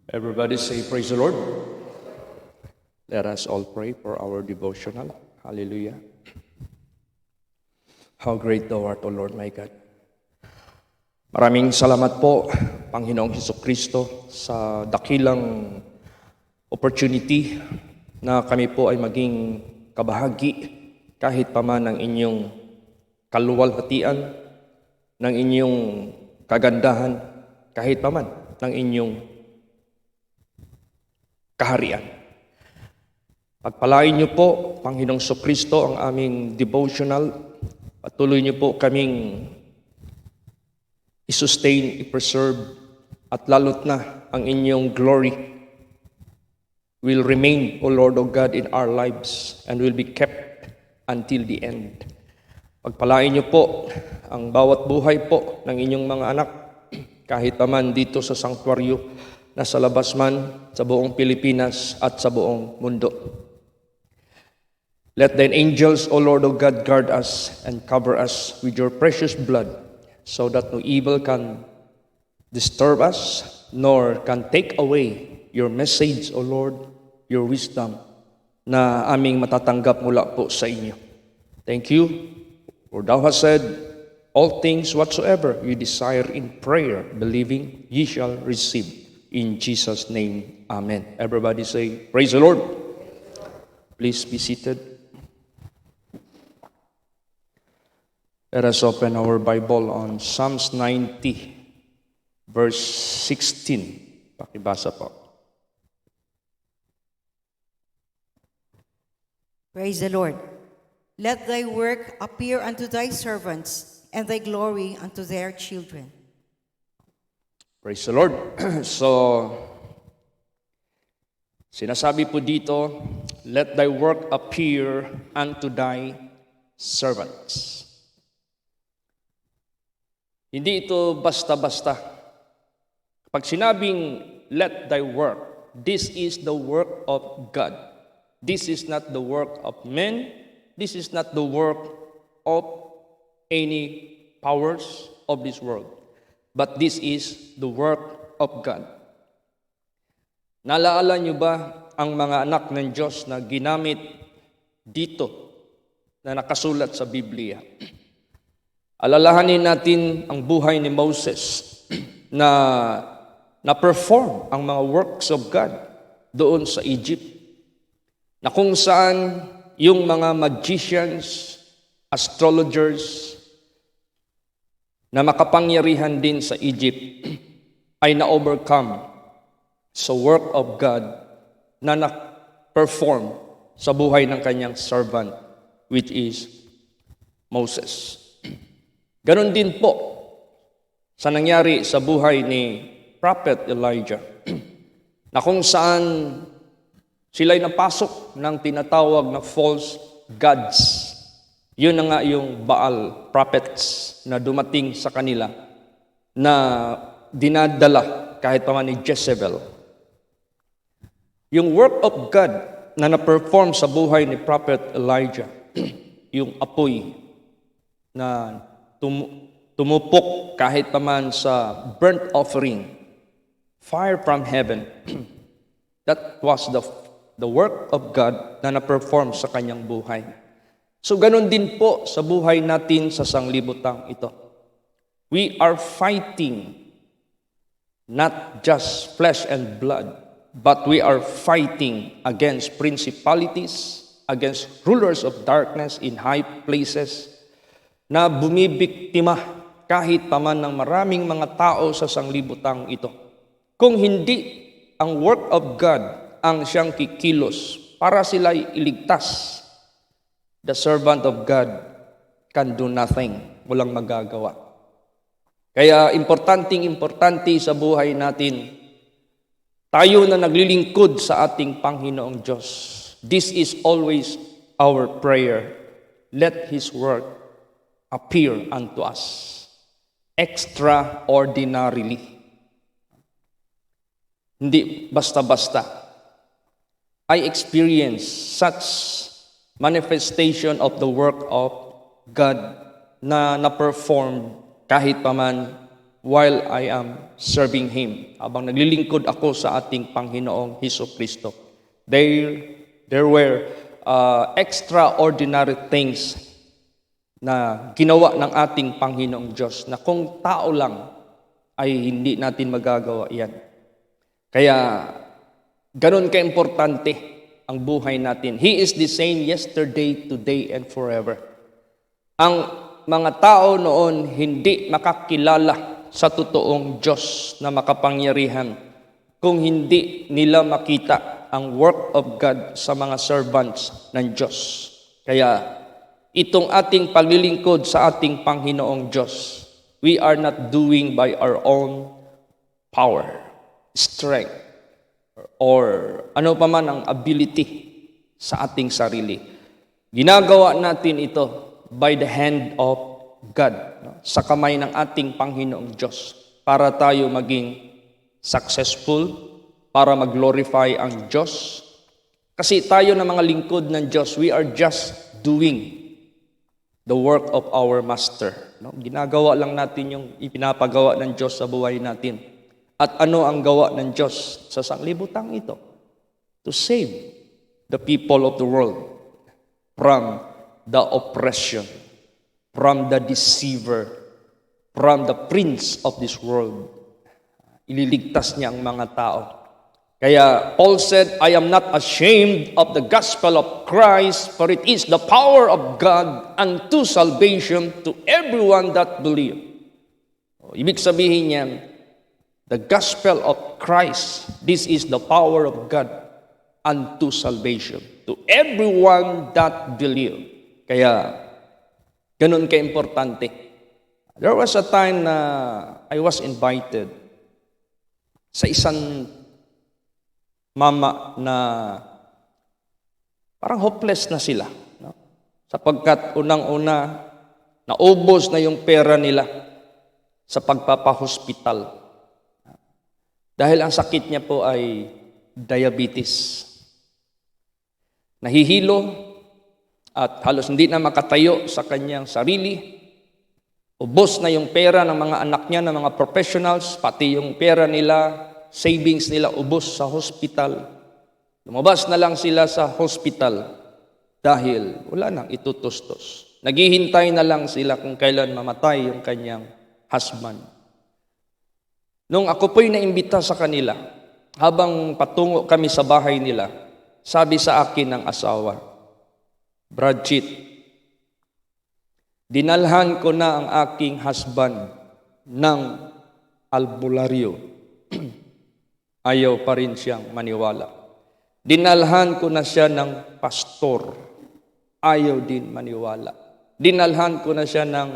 Everybody say, praise the Lord. Let us all pray for our devotional. Hallelujah. How great thou art, O Lord my God. Maraming salamat po, Panginoong Hesukristo, sa dakilang opportunity na kami po ay maging kabahagi kahit pa man ng inyong kaluwalhatian, ng inyong kagandahan, kahit pa man ng inyong kaharian. Pagpalain niyo po, Panginoong Hesukristo, ang aming devotional. Patuloy niyo po kaming i-sustain, i-preserve, at lalot na ang inyong glory will remain, O Lord O God, in our lives and will be kept until the end. Pagpalain niyo po ang bawat buhay po ng inyong mga anak, kahit pa man dito sa sanktuaryo, na sa labas man, sa buong Pilipinas at sa buong mundo. Let thine angels, O Lord O God, guard us and cover us with your precious blood, so that no evil can disturb us, nor can take away your message, O Lord, your wisdom, na aming matatanggap mula po sa inyo. Thank you, for thou hast said, all things whatsoever you desire in prayer, believing, ye shall receive. In Jesus' name, amen. Everybody say, praise the Lord. Please be seated. Let us open our Bible on Psalms 90, verse 16. Pakibasa po. Praise the Lord. Let thy work appear unto thy servants, and thy glory unto their children. Praise the Lord. So, sinasabi po dito, let thy work appear unto thy servants. Hindi ito basta-basta. Pag sinabing, let thy work, this is the work of God. This is not the work of men. This is not the work of any powers of this world. But this is the work of God. Naalala niyo ba ang mga anak ng Diyos na ginamit dito na nakasulat sa Biblia? Alalahanin natin ang buhay ni Moses na na-perform ang mga works of God doon sa Egypt, na kung saan yung mga magicians, astrologers, na makapangyarihan din sa Egypt ay na-overcome sa work of God na na-perform sa buhay ng kanyang servant, which is Moses. Ganon din po sa nangyari sa buhay ni Prophet Elijah, na kung saan sila'y napasok ng tinatawag na false gods. Yun na nga yung Baal prophets na dumating sa kanila na dinadala kahit pa man ni Jezebel. Yung work of God na na-perform sa buhay ni Prophet Elijah, yung apoy na tumupok kahit pa man sa burnt offering, fire from heaven, that was the work of God na na-perform sa kanyang buhay. So ganun din po sa buhay natin sa sanglibutang ito. We are fighting not just flesh and blood, but we are fighting against principalities, against rulers of darkness in high places, na bumibiktima kahit pa man ng maraming mga tao sa sanglibutang ito. Kung hindi ang work of God ang siyang kikilos para sila'y iligtas, the servant of God can do nothing. Walang magagawa. Kaya importante sa buhay natin, tayo na naglilingkod sa ating Panginoong Diyos. This is always our prayer. Let His word appear unto us extraordinarily. Hindi basta-basta. I experienced such manifestation of the work of God na na-perform kahit pa man while I am serving Him. Habang naglilingkod ako sa ating Panginoong Hesus-Kristo. There were extraordinary things na ginawa ng ating Panginoong Diyos na kung tao lang ay hindi natin magagawa yan. Kaya ganun ka-importante ang buhay natin. He is the same yesterday, today, and forever. Ang mga tao noon hindi makakilala sa totoong Diyos na makapangyarihan kung hindi nila makita ang work of God sa mga servants ng Diyos. Kaya itong ating paglilingkod sa ating Panginoong Diyos, we are not doing by our own power, strength, or ano pa man ang ability sa ating sarili. Ginagawa natin ito by the hand of God, sa kamay ng ating Panginoong Diyos, para tayo maging successful, para mag-glorify ang Diyos. Kasi tayo na mga lingkod ng Diyos, we are just doing the work of our Master. Ginagawa lang natin yung ipinapagawa ng Diyos sa buhay natin. At ano ang gawa ng Diyos sa sanglibutang ito? To save the people of the world from the oppression, from the deceiver, from the prince of this world. Ililigtas niya ang mga tao. Kaya Paul said, I am not ashamed of the gospel of Christ, for it is the power of God unto salvation to everyone that believe. Ibig sabihin niyan, the gospel of Christ, this is the power of God unto salvation to everyone that believe. Kaya, ganun ka-importante. There was a time na I was invited sa isang mama na parang hopeless na sila. No? Sapagkat unang-una, naubos na yung pera nila sa pagpapahospital. Dahil ang sakit niya po ay diabetes. Nahihilo at halos hindi na makatayo sa kanyang sarili. Ubos na yung pera ng mga anak niya, ng mga professionals, pati yung pera nila, savings nila, ubos sa hospital. Lumabas na lang sila sa hospital dahil wala nang itutustos. Naghihintay na lang sila kung kailan mamatay yung kanyang husband. Nung ako po'y naimbita sa kanila, habang patungo kami sa bahay nila, sabi sa akin ng asawa, Bradjit, dinalhan ko na ang aking husband ng albularyo. Ayaw pa rin siyang maniwala. Dinalhan ko na siya ng pastor. Ayaw din maniwala. Dinalhan ko na siya ng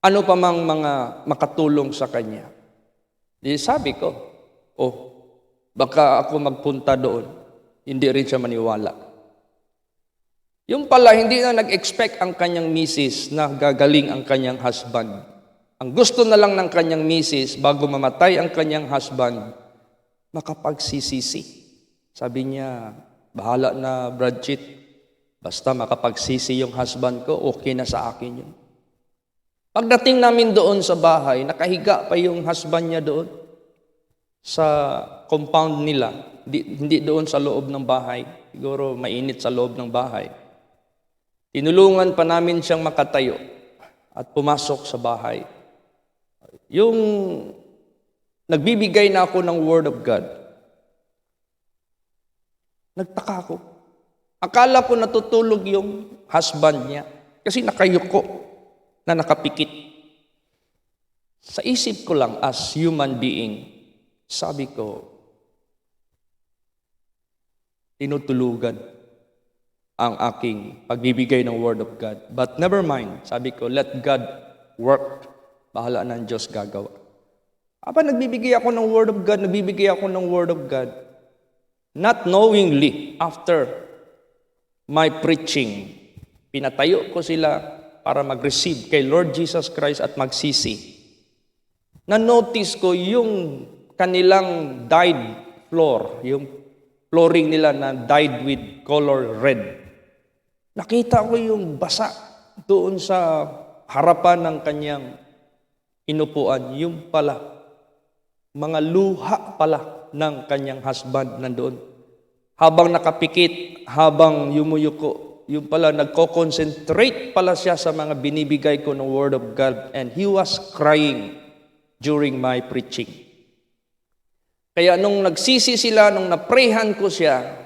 ano pa mang mga makatulong sa kanya. Di sabi ko, baka ako magpunta doon. Hindi rin siya maniwala. Yung pala, hindi na nag-expect ang kanyang misis na gagaling ang kanyang husband. Ang gusto na lang ng kanyang misis, bago mamatay ang kanyang husband, makapagsisisi. Sabi niya, bahala na Bradjit, basta makapagsisi yung husband ko, okay na sa akin yun. Pagdating namin doon sa bahay, nakahiga pa yung husband niya doon sa compound nila, hindi doon sa loob ng bahay. Siguro mainit sa loob ng bahay. Tinulungan pa namin siyang makatayo at pumasok sa bahay. Yung nagbibigay na ako ng Word of God, nagtaka ako. Akala ko natutulog yung husband niya kasi nakayuko na nakapikit. Sa isip ko lang as human being, sabi ko, tinutulugan ang aking pagbibigay ng Word of God. But never mind, sabi ko, let God work. Bahala ng Diyos gagawa. Nagbibigay ako ng Word of God, not knowingly, after my preaching, pinatayo ko sila para mag-receive kay Lord Jesus Christ at magsisi. Na-notice ko yung kanilang dyed floor, yung flooring nila na dyed with color red. Nakita ko yung basa doon sa harapan ng kanyang inupuan, yung pala, mga luha pala ng kanyang husband nandoon. Habang nakapikit, habang yumuyuko, yung pala nagko-concentrate pala siya sa mga binibigay ko ng Word of God, and he was crying during my preaching. Kaya nung nagsisi sila, nung naprehan ko siya,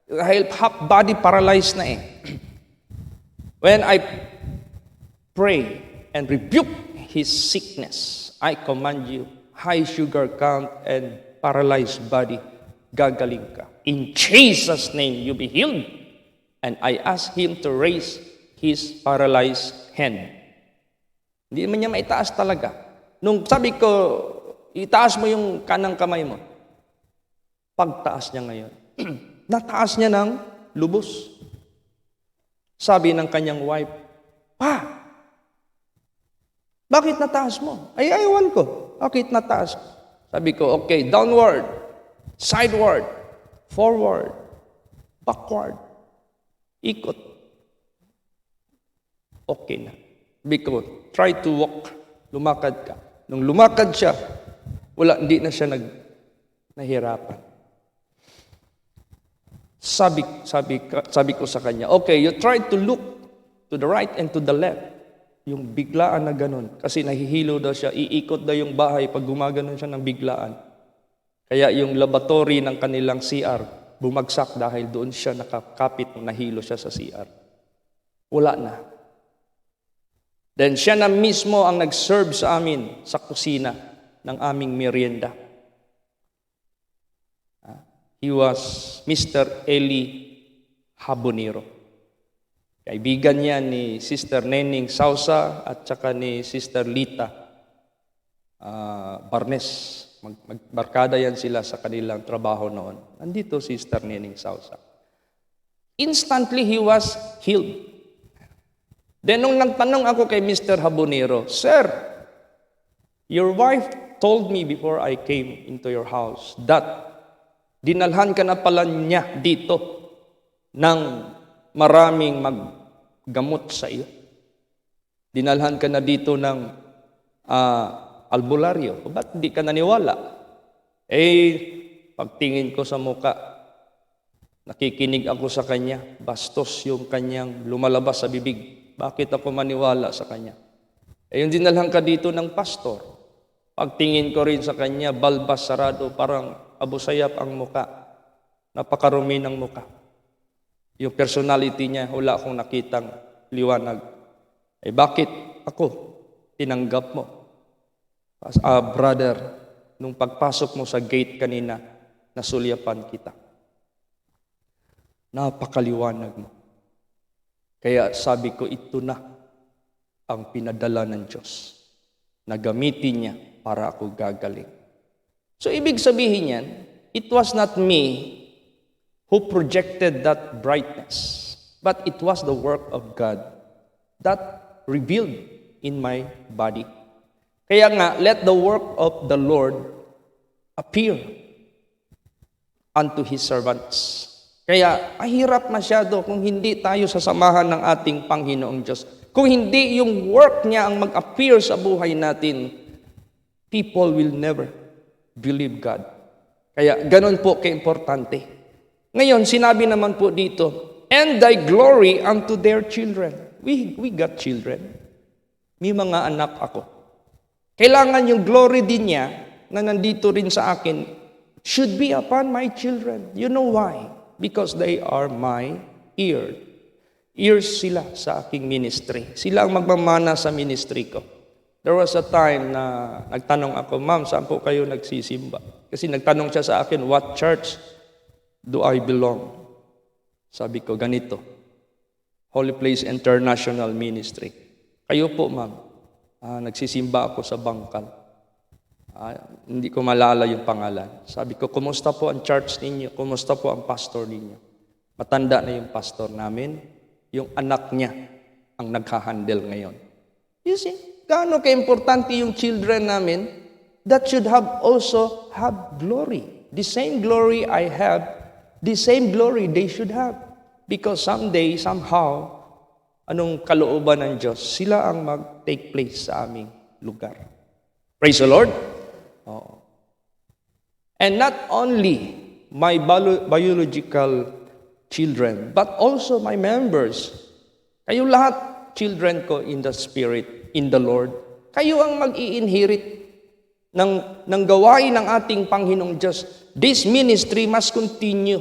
dahil half body paralyzed na eh. When I pray and rebuke his sickness, I command you, high sugar count and paralyzed body, gagaling ka. In Jesus' name, you be healed. And I ask him to raise his paralyzed hand. Hindi naman niya maitaas talaga. Nung sabi ko, itaas mo yung kanang kamay mo. Pagtaas niya ngayon, nataas niya ng lubos. Sabi ng kanyang wife, "Pa, bakit nataas mo?" Ay, ayawan ko. Bakit nataas? Sabi ko, okay, downward, sideward, forward, backward, ikot. Okay na. Sabi ko, try to walk, lumakad ka. Nung lumakad siya, hindi na siya nahirapan. Sabi ko sa kanya, okay, you try to look to the right and to the left. Yung biglaan na ganun. Kasi nahihilo daw siya, iikot daw yung bahay pag gumaganon siya ng biglaan. Kaya yung laboratory ng kanilang CR, bumagsak dahil doon siya nakakapit nung nahilo siya sa CR. Wala na. Then siya na mismo ang nag-serve sa amin sa kusina ng aming merienda. He was Mr. Eli Habonero. Kaibigan niya ni Sister Nening Sausa at saka ni Sister Lita Barnes. Magbarkada yan sila sa kanilang trabaho noon. Nandito Sister Nening Sausa. Instantly, he was healed. Then nung nagtanong ako kay Mr. Habonero, "Sir, your wife told me before I came into your house that dinalhan ka na pala niya dito ng maraming maggamot sa iyo. Dinalhan ka na dito ng albularyo. Ba't hindi ka naniwala?" Pagtingin ko sa muka, nakikinig ako sa kanya. Bastos yung kanyang lumalabas sa bibig. Bakit ako maniwala sa kanya? Yung dinalhan ka dito ng pastor. Pagtingin ko rin sa kanya, balbas sarado, parang abusayap ang muka. Napakarumi ng muka. Yung personality niya, wala akong nakitang liwanag. Bakit ako tinanggap mo? Brother, nung pagpasok mo sa gate kanina, nasulyapan kita. Napakaliwanag mo. Kaya sabi ko, ito na ang pinadala ng Diyos na gamitin niya para ako gagaling. So, ibig sabihin yan, it was not me who projected that brightness, but it was the work of God that revealed in my body. Kaya nga, let the work of the Lord appear unto His servants. Kaya, mahirap masyado kung hindi tayo sasamahan ng ating Panginoong Diyos. Kung hindi yung work niya ang mag-appear sa buhay natin, people will never believe God. Kaya, ganun po kaimportante. Ngayon, sinabi naman po dito, and thy glory unto their children. We got children. May mga anak ako. Kailangan yung glory din niya na nandito rin sa akin should be upon my children. You know why? Because they are my ear. Ears sila sa aking ministry. Sila ang magmamana sa ministry ko. There was a time na nagtanong ako, "Ma'am, saan po kayo nagsisimba?" Kasi nagtanong siya sa akin, "What church do I belong?" Sabi ko, ganito, Holy Place International Ministry. Kayo po, ma'am. Nagsisimba ako sa Bangkal. Hindi ko malala yung pangalan. Sabi ko, kumusta po ang church ninyo? Kumusta po ang pastor ninyo? Matanda na yung pastor namin. Yung anak niya ang naghahandle ngayon. You see, gaano ka-importante yung children namin that should also have glory. The same glory I have, the same glory they should have. Because someday, somehow, anong kalooban ng Diyos, sila ang mag-take place sa aming lugar. Praise the Lord. Oo. And not only my biological children, but also my members. Kayo lahat, children ko in the Spirit, in the Lord. Kayo ang mag-i-inherit ng gawain ng ating Panginoong Diyos. This ministry must continue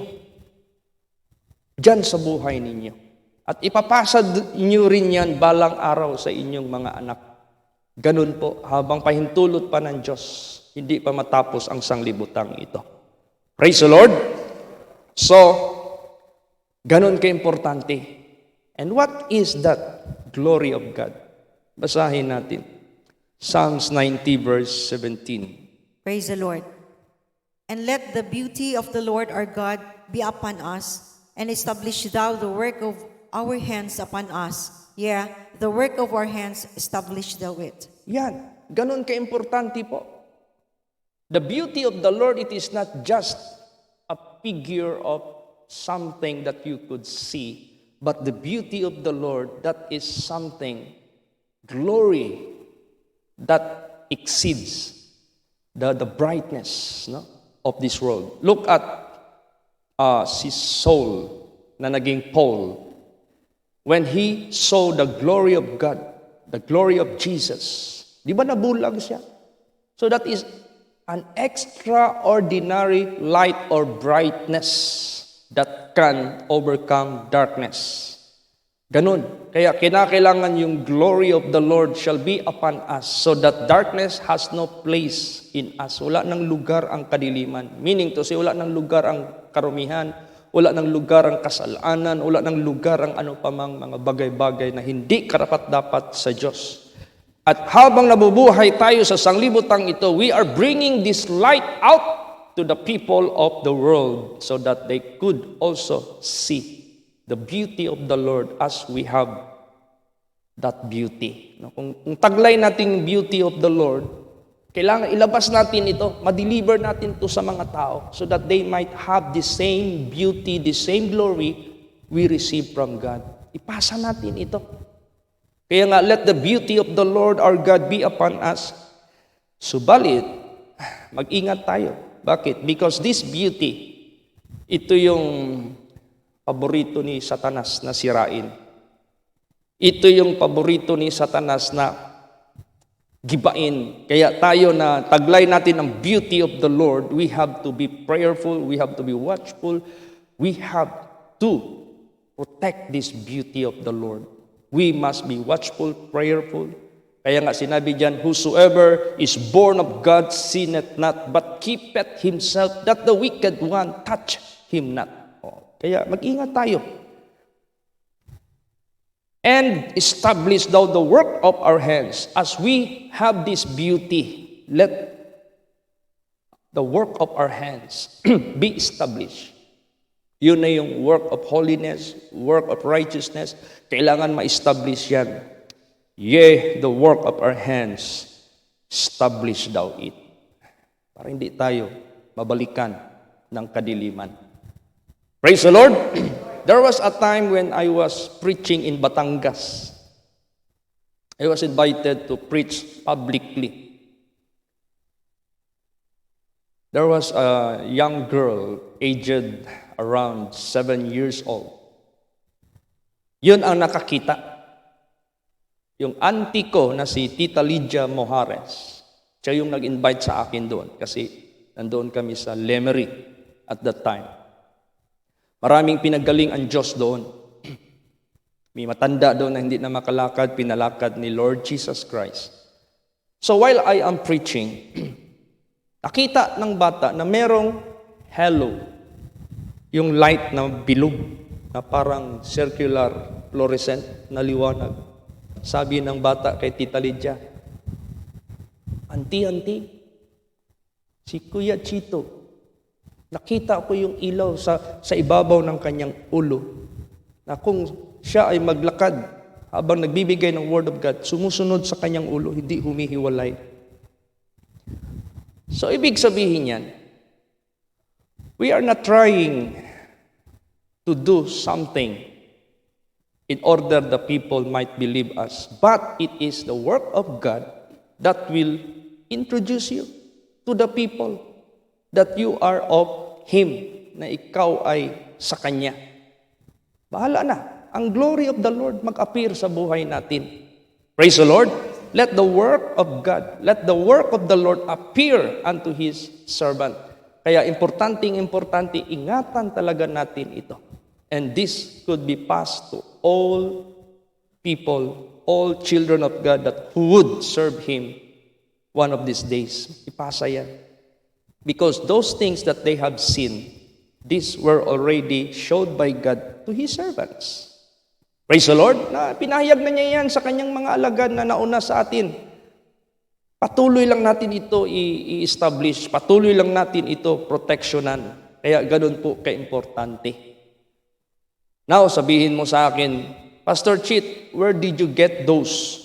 dyan sa buhay ninyo. At ipapasa niyo rin yan balang araw sa inyong mga anak. Ganun po, habang pahintulot pa ng Diyos, hindi pa matapos ang sanglibutang ito. Praise the Lord! So, ganun ka-importante. And what is that glory of God? Basahin natin. Psalms 90 verse 17. Praise the Lord. And let the beauty of the Lord our God be upon us, and establish thou the work of our hands upon us. Yeah, the work of our hands establish thou it. Yan, ganun ka-importante po. The beauty of the Lord, it is not just a figure of something that you could see, but the beauty of the Lord, that is something, glory, that exceeds the brightness, no, of this world. Look at si Saul na naging Paul. When he saw the glory of God, the glory of Jesus, di ba nabulag siya? So that is an extraordinary light or brightness that can overcome darkness. Ganun. Kaya kinakailangan yung glory of the Lord shall be upon us so that darkness has no place in us. Wala nang lugar ang kadiliman. Meaning to say, wala nang lugar ang karumihan, wala nang lugar ang kasalanan, wala nang lugar ang ano pa mang mga bagay-bagay na hindi karapat-dapat sa Diyos. At habang nabubuhay tayo sa sanglibutang ito, we are bringing this light out to the people of the world so that they could also see the beauty of the Lord as we have that beauty. Kung taglay natin yung beauty of the Lord, kailangan ilabas natin ito, ma-deliver natin ito sa mga tao so that they might have the same beauty, the same glory we receive from God. Ipasa natin ito. Kaya nga, let the beauty of the Lord our God be upon us. Subalit, mag-ingat tayo. Bakit? Because this beauty, ito yung paborito ni Satanas na sirain. Ito yung paborito ni Satanas na gibain. Kaya tayo na taglay natin ang beauty of the Lord, we have to be prayerful, we have to be watchful, we have to protect this beauty of the Lord. We must be watchful, prayerful. Kaya nga sinabi diyan, whosoever is born of God sinneth not, but keepeth himself, that the wicked one touch him not. Kaya mag-ingat tayo. And establish thou the work of our hands. As we have this beauty, let the work of our hands be established. Yun na yung work of holiness, work of righteousness. Kailangan ma-establish yan. Yea, the work of our hands, establish thou it. Para hindi tayo mabalikan ng kadiliman. Praise the Lord. There was a time when I was preaching in Batangas. I was invited to preach publicly. There was a young girl, aged around 7 years old. Yun ang nakakita. Yung auntie ko na si Tita Lydia Mojares, siya yung nag-invite sa akin doon kasi nandoon kami sa Lemery at that time. Maraming pinagaling ang Diyos doon. May matanda doon na hindi na makalakad, pinalakad ni Lord Jesus Christ. So while I am preaching, nakita ng bata na merong halo, yung light na bilog, na parang circular fluorescent na liwanag. Sabi ng bata kay Tita Lydia, Auntie, si Kuya Chito, nakita ko yung ilaw sa ibabaw ng kanyang ulo na kung siya ay maglakad habang nagbibigay ng Word of God, sumusunod sa kanyang ulo, hindi humihiwalay. So, ibig sabihin yan, we are not trying to do something in order the people might believe us, but it is the work of God that will introduce you to the people that you are of Him, na ikaw ay sa Kanya. Bahala na. Ang glory of the Lord mag-appear sa buhay natin. Praise the Lord. Let the work of God, let the work of the Lord appear unto His servant. Kaya importante, ingatan talaga natin ito. And this could be passed to all people, all children of God that who would serve Him one of these days. Ipasa yan. Because those things that they have seen, these were already showed by God to His servants. Praise the Lord. Na pinahayag na niya yan sa kanyang mga alagad na nauna sa atin. Patuloy lang natin ito i-establish. Patuloy lang natin ito proteksyonan. Kaya ganun po kaimportante. Now, sabihin mo sa akin, Pastor Chit, where did you get those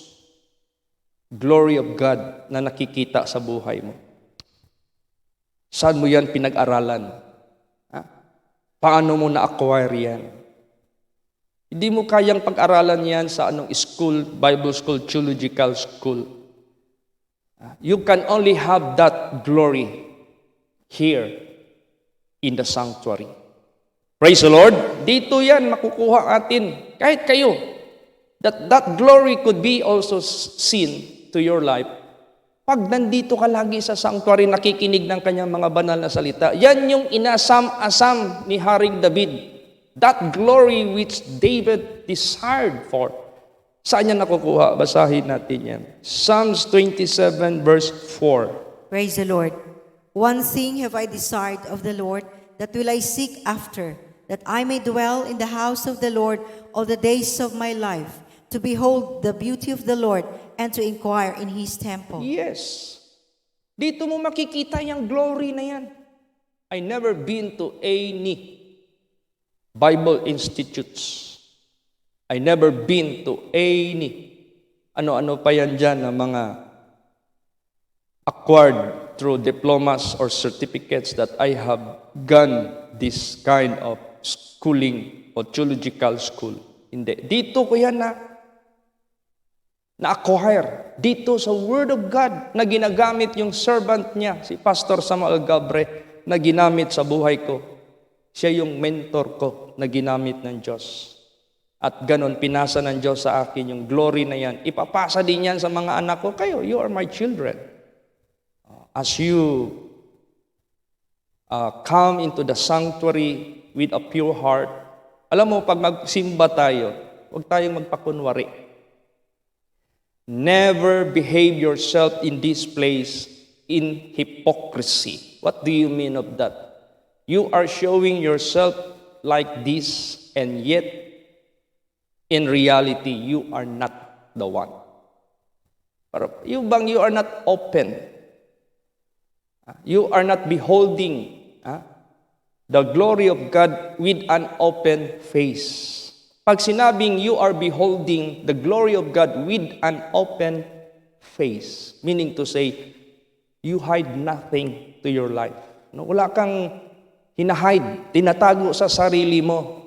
glory of God na nakikita sa buhay mo? Saan mo yan pinag-aralan? Ha? Paano mo na-acquire yan? Hindi mo kayang pag-aralan yan sa anong school, Bible school, theological school. You can only have that glory here in the sanctuary. Praise the Lord. Dito yan makukuha atin. Kahit kayo. That glory could be also seen to your life. Pag nandito ka lagi sa sanctuary, nakikinig ng kanyang mga banal na salita, yan yung inasam-asam ni Haring David. That glory which David desired for. Saan niya nakukuha? Basahin natin yan. Psalms 27 verse 4. Praise the Lord. One thing have I desired of the Lord, that will I seek after, that I may dwell in the house of the Lord all the days of my life, to behold the beauty of the Lord, and to inquire in His temple. Yes. Dito mo makikita yung glory na yan. I never been to any Bible institutes. I never been to any ano-ano pa yan dyan na mga acquired through diplomas or certificates that I have gone this kind of schooling or theological school. Hindi. Dito ko yan na-acquire. Dito sa Word of God na ginagamit yung servant niya, si Pastor Samuel Gabre, na ginamit sa buhay ko. Siya yung mentor ko na ginamit ng Diyos. At ganon, pinasa ng Diyos sa akin yung glory na yan. Ipapasa din yan sa mga anak ko. Kayo, you are my children. As you come into the sanctuary with a pure heart, alam mo, pag magsimba tayo, huwag tayong magpakunwari. Never behave yourself in this place in hypocrisy. What do you mean of that? You are showing yourself like this, and yet, in reality, you are not the one. You are not open. You are not beholding the glory of God with an open face. Pag sinabing you are beholding the glory of God with an open face, meaning to say, you hide nothing to your life. No, wala kang hinahide, tinatago sa sarili mo.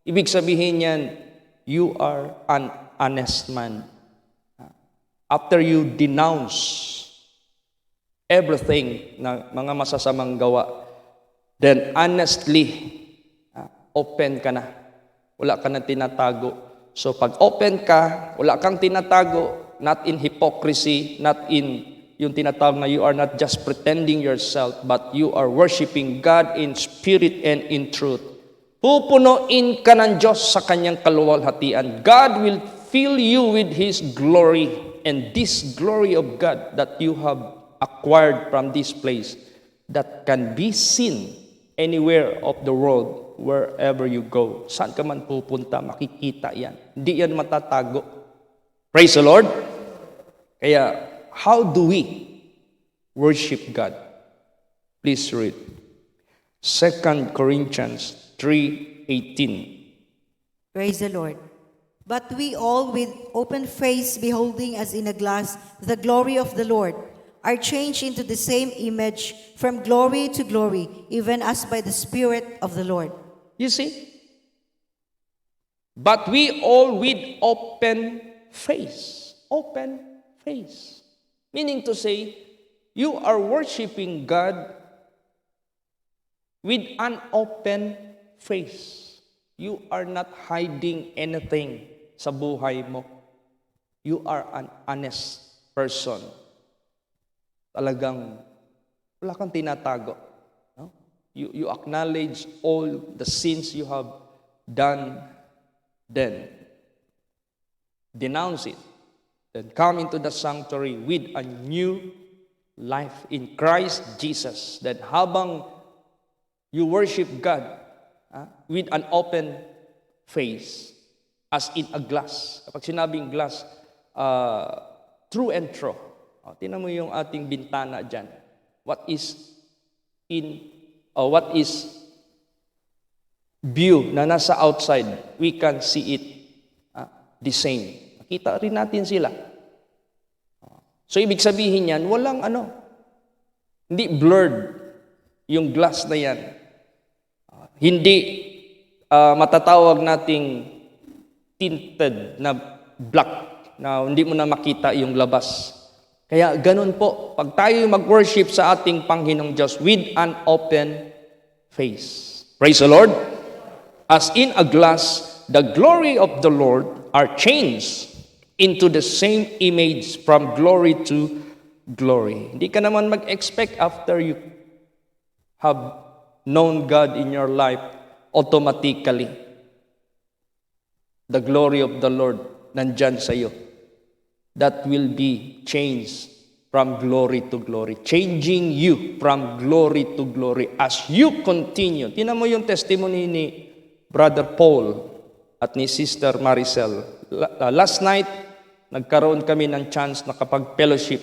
Ibig sabihin yan, you are an honest man. After you denounce everything na mga masasamang gawa, then honestly, open ka na. Wala ka na tinatago. So pag open ka, wala kang tinatago, not in hypocrisy, not in yung tinatawag na you are not just pretending yourself, but you are worshiping God in spirit and in truth. Pupunuin ka ng Diyos sa kanyang kaluwalhatian. God will fill you with His glory, and this glory of God that you have acquired from this place that can be seen anywhere of the world, wherever you go. Saan ka man pupunta, makikita yan. Hindi yan matatago. Praise the Lord. Kaya, how do we worship God? Please read 2 Corinthians 3:18. Praise the Lord. But we all with open face beholding as in a glass the glory of the Lord are changed into the same image from glory to glory, even as by the Spirit of the Lord. You see? But we all with open face. Open face. Meaning to say, You are worshiping God with an open face. You are not hiding anything sa buhay mo. You are an honest person. Talagang wala kang tinatago. No? You acknowledge all the sins you have done, then denounce it. Then come into the sanctuary with a new life in Christ Jesus. Then habang you worship God with an open face, as in a glass. Kapag sinabing glass, through and through. Tingnan mo yung ating bintana dyan. What is view na nasa outside, we can see it the same. Nakita rin natin sila. So ibig sabihin yan, walang hindi blurred yung glass na yan. Hindi matatawag nating tinted na black na hindi mo na makita yung labas. Kaya ganun po, pag tayo mag-worship sa ating Panginoong Diyos with an open face. Praise the Lord. As in a glass, the glory of the Lord are changed into the same image from glory to glory. Hindi ka naman mag-expect after you have known God in your life, automatically the glory of the Lord nandyan sa iyo. That will be changed from glory to glory. Changing you from glory to glory as you continue. Tingnan mo yung testimony ni Brother Paul at ni Sister Maricel. Last night, nagkaroon kami ng chance na kapag-fellowship.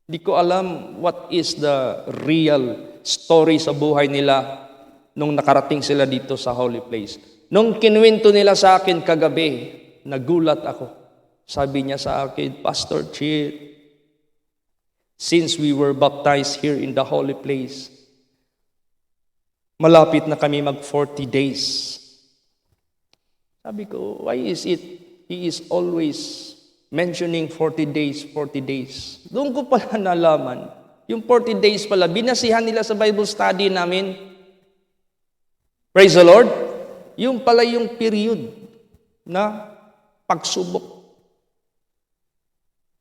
Hindi ko alam what is the real story sa buhay nila nung nakarating sila dito sa holy place. Nung kinuwento nila sa akin kagabi, nagulat ako. Sabi niya sa akin, Pastor Chit, since we were baptized here in the holy place, malapit na kami mag 40 days. Sabi ko, why is it he is always mentioning 40 days, 40 days? Doon ko pala nalaman, yung 40 days pala, binasihan nila sa Bible study namin. Praise the Lord. Yung pala yung period na pagsubok.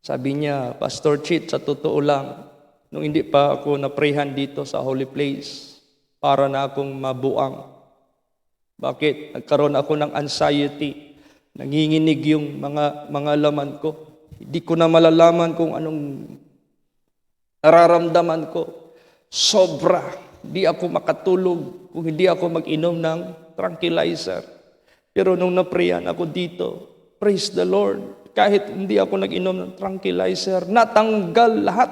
Sabi niya, Pastor Chit, sa totoo lang, nung hindi pa ako naprehan dito sa holy place, para na akong mabuang. Bakit? Nagkaroon ako ng anxiety. Nanginginig yung mga laman ko. Hindi ko na malalaman kung anong nararamdaman ko. Sobra. Hindi ako makatulog kung hindi ako mag-inom ng tranquilizer. Pero nung naprehan ako dito, praise the Lord, kahit hindi ako nag-inom ng tranquilizer, natanggal lahat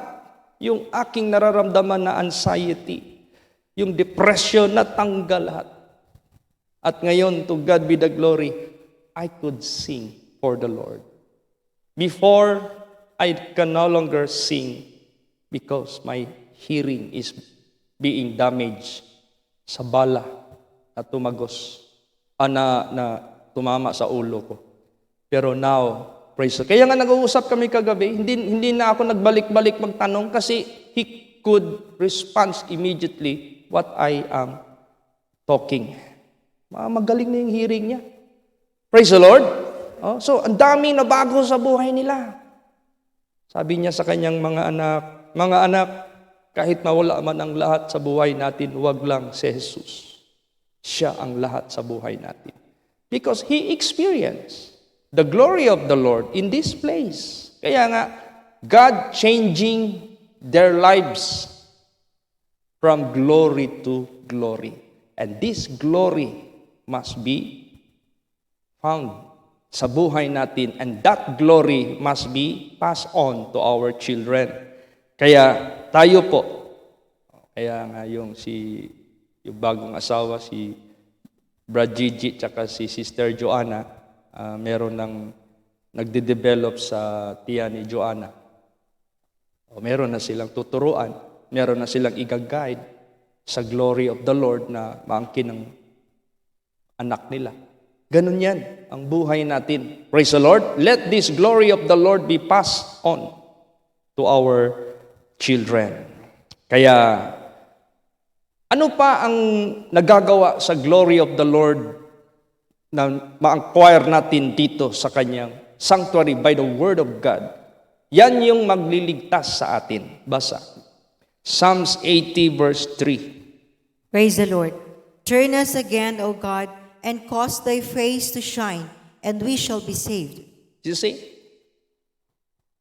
yung aking nararamdaman na anxiety, yung depression, natanggal lahat. At ngayon, to God be the glory, I could sing for the Lord. Before, I can no longer sing because my hearing is being damaged sa bala na tumagos, na tumama sa ulo ko. Pero now, praise God. Kaya nga nag-uusap kami kagabi, hindi na ako nagbalik-balik magtanong kasi he could respond immediately what I am talking. Magaling na yung hearing niya. Praise the Lord. So, ang daming nabago sa buhay nila. Sabi niya sa kanyang mga anak, kahit mawala man ang lahat sa buhay natin, huwag lang si Jesus. Siya ang lahat sa buhay natin. Because He experienced the glory of the Lord in this place. Kaya nga, God changing their lives from glory to glory. And this glory must be found sa buhay natin. And that glory must be passed on to our children. Kaya tayo po, kaya nga yung bagong asawa, si Brad Gigi, tsaka si Sister Joanna, meron nagde-develop sa tiya ni Joanna. Meron na silang tuturuan, meron na silang i-guide sa glory of the Lord na maangkin ng anak nila. Ganun yan ang buhay natin. Praise the Lord. Let this glory of the Lord be passed on to our children. Kaya, ano pa ang nagagawa sa glory of the Lord na ma-acquire natin dito sa kanyang sanctuary by the word of God? Yan yung magliligtas sa atin. Basa. Psalms 80 verse 3. Praise the Lord. Turn us again, O God, and cause thy face to shine, and we shall be saved. You see?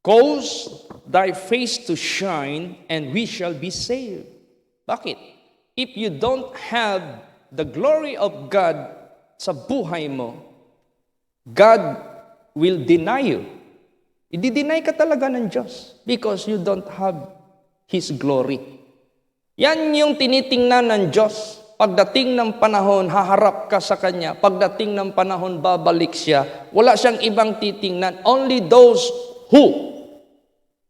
Cause thy face to shine, and we shall be saved. Bakit? If you don't have the glory of God sa buhay mo, God will deny you. I-deny ka talaga ng Diyos because you don't have His glory. Yan yung tinitingnan ng Diyos. Pagdating ng panahon, haharap ka sa Kanya. Pagdating ng panahon, babalik siya. Wala siyang ibang titingnan. Only those who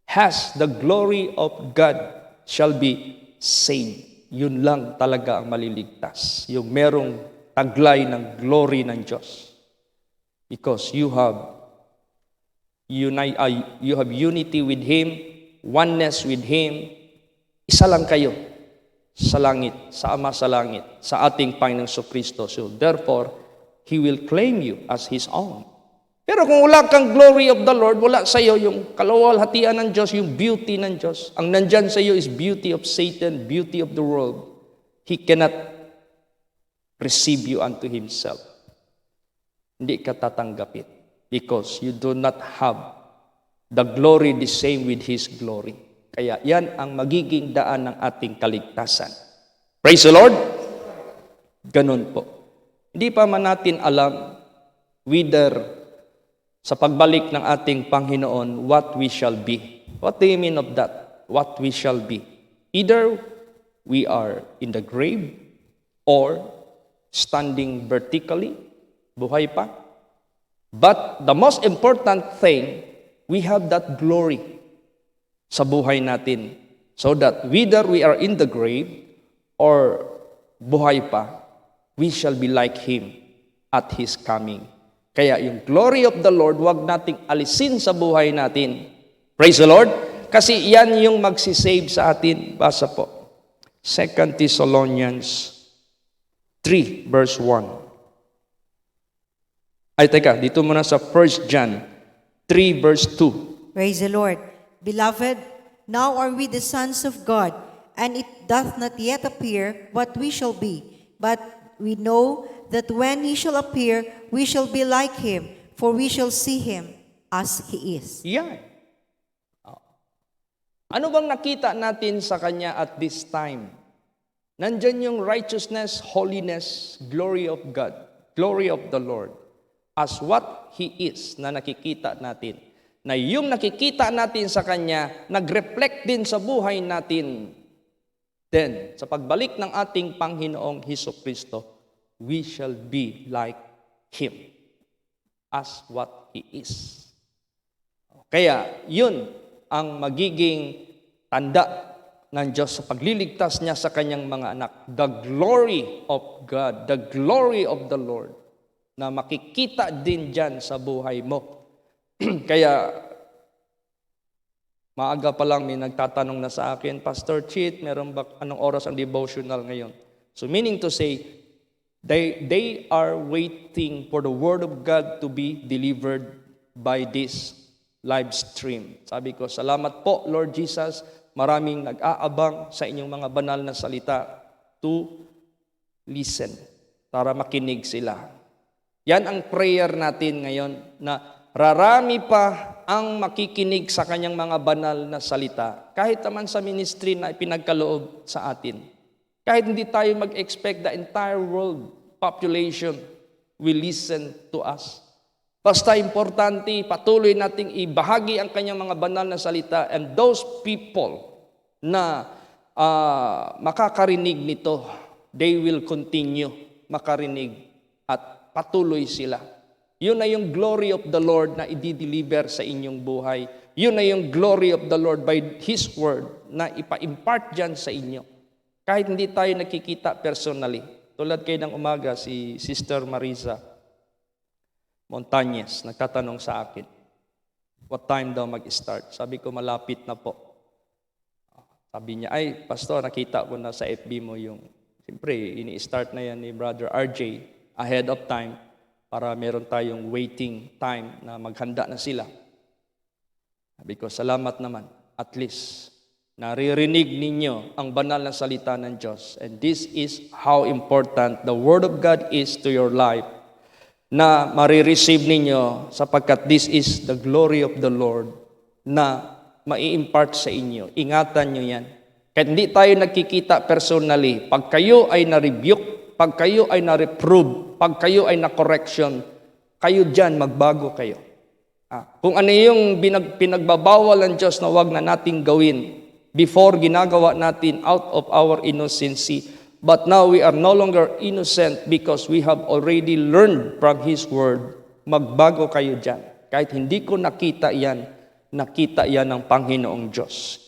has the glory of God shall be saved. Yun lang talaga ang maliligtas. Yung merong taglay ng glory ng Diyos. Because you have unity with Him, oneness with Him. Isa lang kayo sa langit, sa Ama sa langit, sa ating Panginoong Kristo. So therefore, He will claim you as His own. Pero kung wala kang glory of the Lord, wala sa iyo yung kaluwalhatian ng Diyos, yung beauty ng Diyos. Ang nandyan sa iyo is beauty of Satan, beauty of the world. He cannot receive you unto Himself. Hindi ka tatanggapin because you do not have the glory the same with His glory. Kaya yan ang magiging daan ng ating kaligtasan. Praise the Lord! Ganun po. Hindi pa man natin alam whether sa pagbalik ng ating Panginoon what we shall be. What do you mean of that? What we shall be. Either we are in the grave or standing vertically, buhay pa. But the most important thing, we have that glory sa buhay natin. So that whether we are in the grave or buhay pa, we shall be like Him at His coming. Kaya yung glory of the Lord, wag nating alisin sa buhay natin. Praise the Lord! Kasi yan yung magsisave sa atin. Basa po. 2 Thessalonians 3 verse 1. Ay, teka, dito muna sa 1 John 3 verse 2. Praise the Lord. Beloved, now are we the sons of God, and it doth not yet appear what we shall be. But we know that when He shall appear, we shall be like Him, for we shall see Him as He is. Yan. Ano bang nakita natin sa Kanya at this time? Nandyan yung righteousness, holiness, glory of God, glory of the Lord, as what He is na nakikita natin. Na yung nakikita natin sa Kanya, nag-reflect din sa buhay natin. Then, sa pagbalik ng ating Panginoong Hesukristo, we shall be like Him as what He is. Kaya, yun ang magiging tanda ng Diyos sa pagliligtas niya sa Kanyang mga anak. The glory of God, the glory of the Lord, na makikita din dyan sa buhay mo. Kaya, maaga pa lang may nagtatanong na sa akin, Pastor Chit, meron ba anong oras ang devotional ngayon? So meaning to say, they are waiting for the Word of God to be delivered by this live stream. Sabi ko, salamat po, Lord Jesus, maraming nag-aabang sa inyong mga banal na salita to listen, para makinig sila. Yan ang prayer natin ngayon, na rarami pa ang makikinig sa kanyang mga banal na salita. Kahit naman sa ministry na ipinagkaloob sa atin. Kahit hindi tayo mag-expect the entire world population will listen to us. Basta importante, patuloy nating ibahagi ang kanyang mga banal na salita, and those people na makakarinig nito, they will continue makarinig at patuloy sila. Yun na yung glory of the Lord na i-deliver sa inyong buhay. Yun na yung glory of the Lord by His Word na ipa-impart dyan sa inyo. Kahit hindi tayo nakikita personally. Tulad kayo ng umaga, si Sister Marisa Montañez, nagtatanong sa akin, what time daw mag-start? Sabi ko, malapit na po. Sabi niya, ay, Pastor, nakita ko na sa FB mo yung, siyempre, ini-start na yan ni Brother RJ ahead of time para meron tayong waiting time na maghanda na sila. Sabi ko, salamat naman. At least, naririnig ninyo ang banal na salita ng Diyos. And this is how important the Word of God is to your life, na marireceive ninyo sapagkat this is the glory of the Lord na mai-impart sa inyo. Ingatan nyo yan. Kahit hindi tayo nagkikita personally, pag kayo ay na-rebuke, pag kayo ay na-reprove, pag kayo ay na-correction, kayo dyan, magbago kayo. Kung ano yung pinagbabawal ng Diyos na wag na nating gawin before ginagawa natin out of our innocency, but now we are no longer innocent because we have already learned from His Word, magbago kayo dyan. Kahit hindi ko nakita yan ng Panginoong Diyos.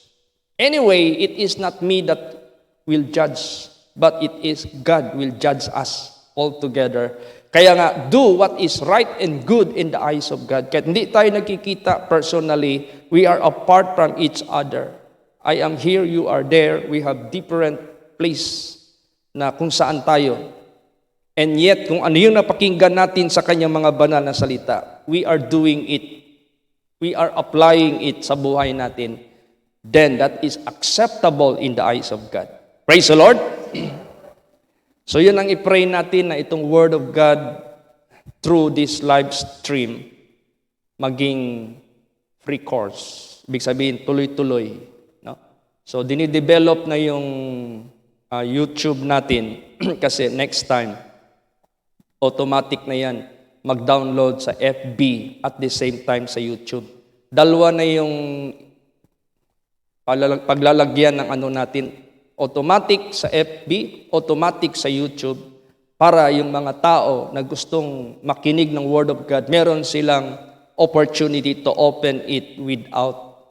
Anyway, it is not me that will judge, but it is God will judge us altogether. Kaya nga, do what is right and good in the eyes of God. Kahit hindi tayo nagkikita personally, we are apart from each other. I am here, you are there. We have different place na kung saan tayo. And yet, kung ano yung napakinggan natin sa kanyang mga banal na salita, we are doing it. We are applying it sa buhay natin. Then that is acceptable in the eyes of God. Praise the Lord. So yun ang i-pray natin na itong Word of God through this live stream maging free course. Ibig sabihin, tuloy-tuloy. No? So dinidevelop na yung YouTube natin kasi next time, automatic na yan mag-download sa FB at the same time sa YouTube. Dalawa na yung paglalagyan ng ano natin, automatic sa FB, automatic sa YouTube, para yung mga tao na gustong makinig ng Word of God, meron silang opportunity to open it without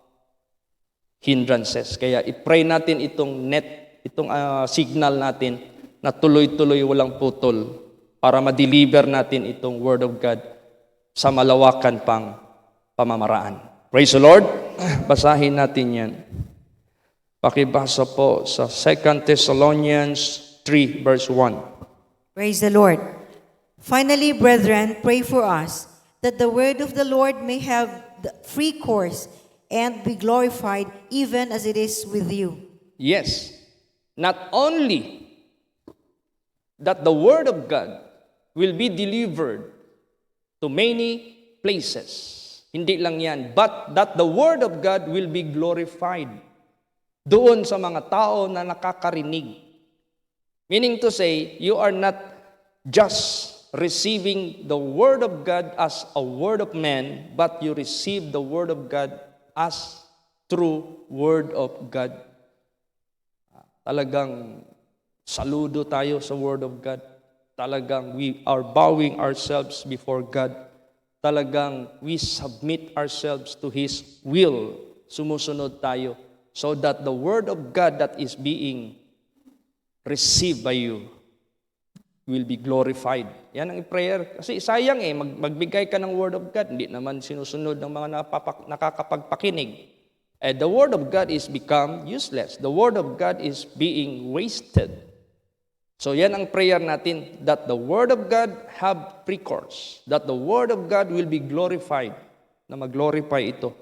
hindrances. Kaya i-pray natin itong signal natin na tuloy-tuloy walang putol para ma-deliver natin itong Word of God sa malawakan pang pamamaraan. Praise the Lord. Basahin natin yan. Pakibasa po sa 2 Thessalonians 3 verse 1. Praise the Lord. Finally, brethren, pray for us, that the word of the Lord may have the free course and be glorified, even as it is with you. Yes. Not only that the Word of God will be delivered to many places. Hindi lang yan. But that the Word of God will be glorified doon sa mga tao na nakakarinig. Meaning to say, you are not just receiving the Word of God as a word of man, but you receive the Word of God as true Word of God. Talagang saludo tayo sa Word of God. Talagang we are bowing ourselves before God. Talagang we submit ourselves to His will. Sumusunod tayo so that the Word of God that is being received by you will be glorified. Yan ang prayer. Kasi sayang magbigay ka ng Word of God. Hindi naman sinusunod ng mga nakakapagpakinig. And the Word of God is become useless. The Word of God is being wasted. So yan ang prayer natin, that the Word of God have free course, that the Word of God will be glorified, na mag-glorify ito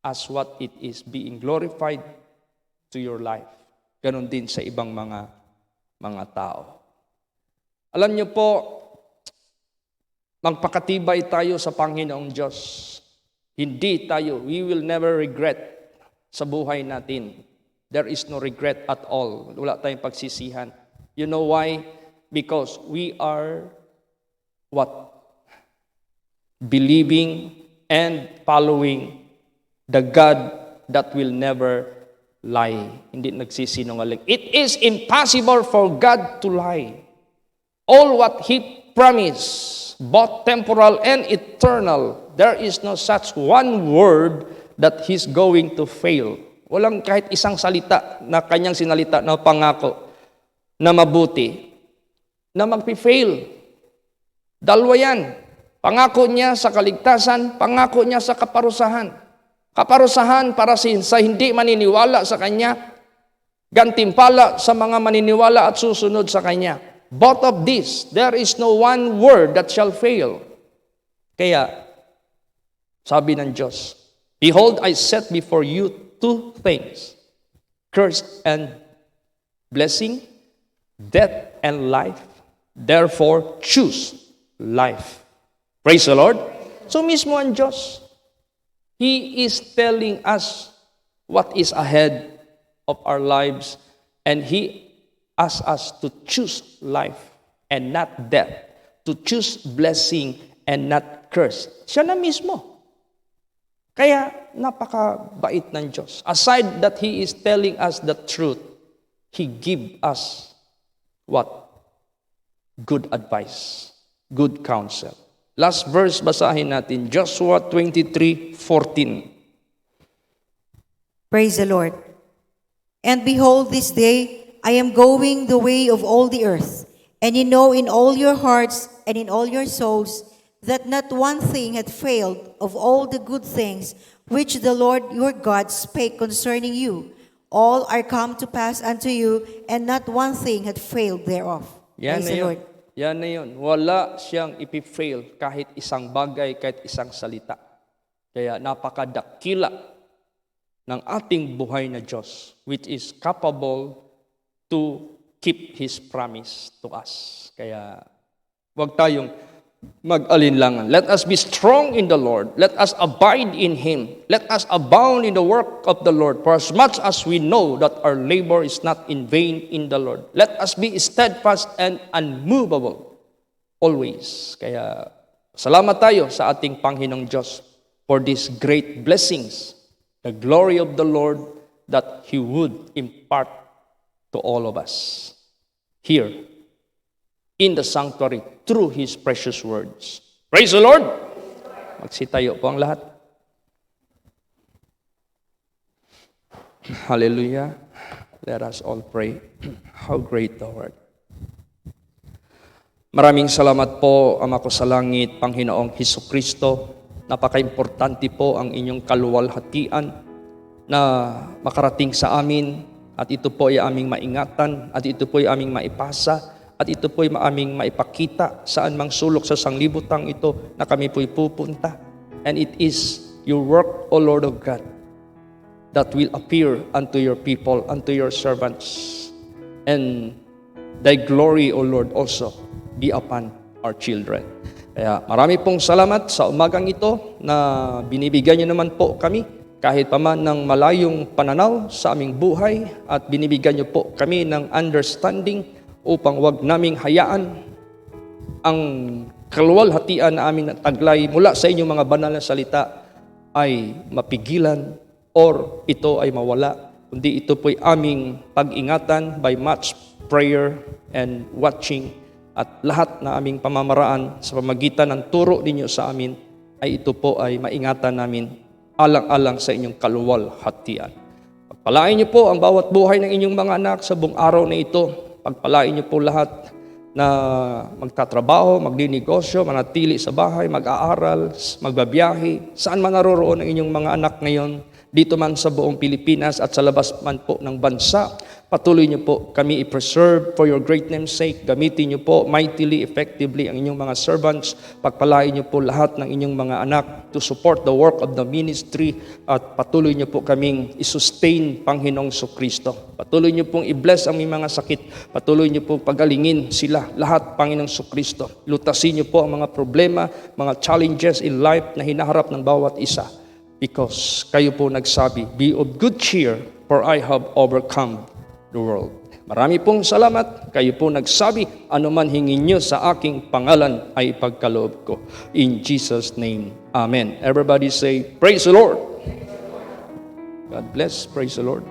as what it is being glorified to your life. Ganon din sa ibang mga tao. Alam niyo po, magpakatibay tayo sa Panginoong Diyos. Hindi tayo, we will never regret sa buhay natin. There is no regret at all. Wala tayong pagsisihan. You know why? Because we are what? Believing and following the God that will never lie. Hindi nagsisinungaling. It is impossible for God to lie. All what He promised, both temporal and eternal, there is no such one word that He's going to fail. Walang kahit isang salita na kanyang sinalita na pangako na mabuti, na magpi-fail. Dalawa yan. Pangako niya sa kaligtasan, pangako niya sa kaparusahan. Kaparusahan para sa hindi maniniwala sa Kanya, gantimpala sa mga maniniwala at susunod sa Kanya. Both of these, there is no one word that shall fail. Kaya, sabi ng Diyos, behold, I set before you two things, curse and blessing, death and life. Therefore, choose life. Praise the Lord. So mismo ang Diyos, He is telling us what is ahead of our lives, and He asks us to choose life and not death, to choose blessing and not curse. Siya na mismo. Kaya napakabait ng Diyos. Aside that He is telling us the truth, He give us what? Good advice, good counsel. Last verse, basahin natin, Joshua 23:14. Praise the Lord. And behold, this day I am going the way of all the earth, and you know in all your hearts and in all your souls that not one thing had failed of all the good things which the Lord your God spake concerning you. All are come to pass unto you, and not one thing had failed thereof. Yan Praise na the yun. Lord. Yan na yun. Wala siyang ipifail kahit isang bagay, kahit isang salita. Kaya napakadakila ng ating buhay na Diyos, which is capable to keep His promise to us. Kaya huwag tayong mag-alinlangan. Let us be strong in the Lord. Let us abide in Him. Let us abound in the work of the Lord. For as much as we know that our labor is not in vain in the Lord. Let us be steadfast and unmovable always. Kaya salamat tayo sa ating Panginoong Diyos for these great blessings, the glory of the Lord that He would impart to all of us here in the sanctuary through His precious words. Praise the Lord! Magsitayo po ang lahat. Hallelujah. Let us all pray. How great Thou art. Maraming salamat po, Ama ko sa langit, Panginoong Hesukristo. Napaka-importante po ang inyong kaluwalhatian na makarating sa amin, at ito po ay aming maingatan, at ito po ay aming maipasa, at ito po ay aming maipakita saan mang sulok sa sanglibutang ito na kami po ay pupunta. And it is your work, O Lord of God, that will appear unto your people, unto your servants. And thy glory, O Lord, also be upon our children. Kaya marami pong salamat sa umagang ito na binibigyan niyo naman po kami kahit pa man ng malayong pananaw sa aming buhay, at binibigyan niyo po kami ng understanding upang wag naming hayaan ang kaluwalhatian na aming taglay mula sa inyong mga banal na salita ay mapigilan or ito ay mawala, kundi ito po'y aming pag-ingatan by much prayer and watching, at lahat na aming pamamaraan sa pamagitan ng turo ninyo sa amin ay ito po ay maingatan namin alang-alang sa inyong kaluwalhatian. Pagpalain niyo po ang bawat buhay ng inyong mga anak sa buong araw na ito. Pagpalain niyo po lahat na magtatrabaho, magdinegosyo, manatili sa bahay, mag-aaral, magbabiyahe, saan man naroroon ang inyong mga anak ngayon, dito man sa buong Pilipinas at sa labas man po ng bansa. Patuloy niyo po kami i-preserve for your great name's sake. Gamitin niyo po mightily, effectively ang inyong mga servants. Pagpalain niyo po lahat ng inyong mga anak to support the work of the ministry, at patuloy niyo po kaming i-sustain, Panginoong Kristo. Patuloy niyo pong i-bless ang mga sakit. Patuloy niyo pong pagalingin sila lahat, Panginoong Kristo. Lutasin niyo po ang mga problema, mga challenges in life na hinaharap ng bawat isa. Because kayo po nagsabi, be of good cheer, for I have overcome the world. Marami pong salamat. Kayo po nagsabi, anuman hingin nyo sa aking pangalan ay ipagkaloob ko. In Jesus' name, Amen. Everybody say, praise the Lord. God bless. Praise the Lord.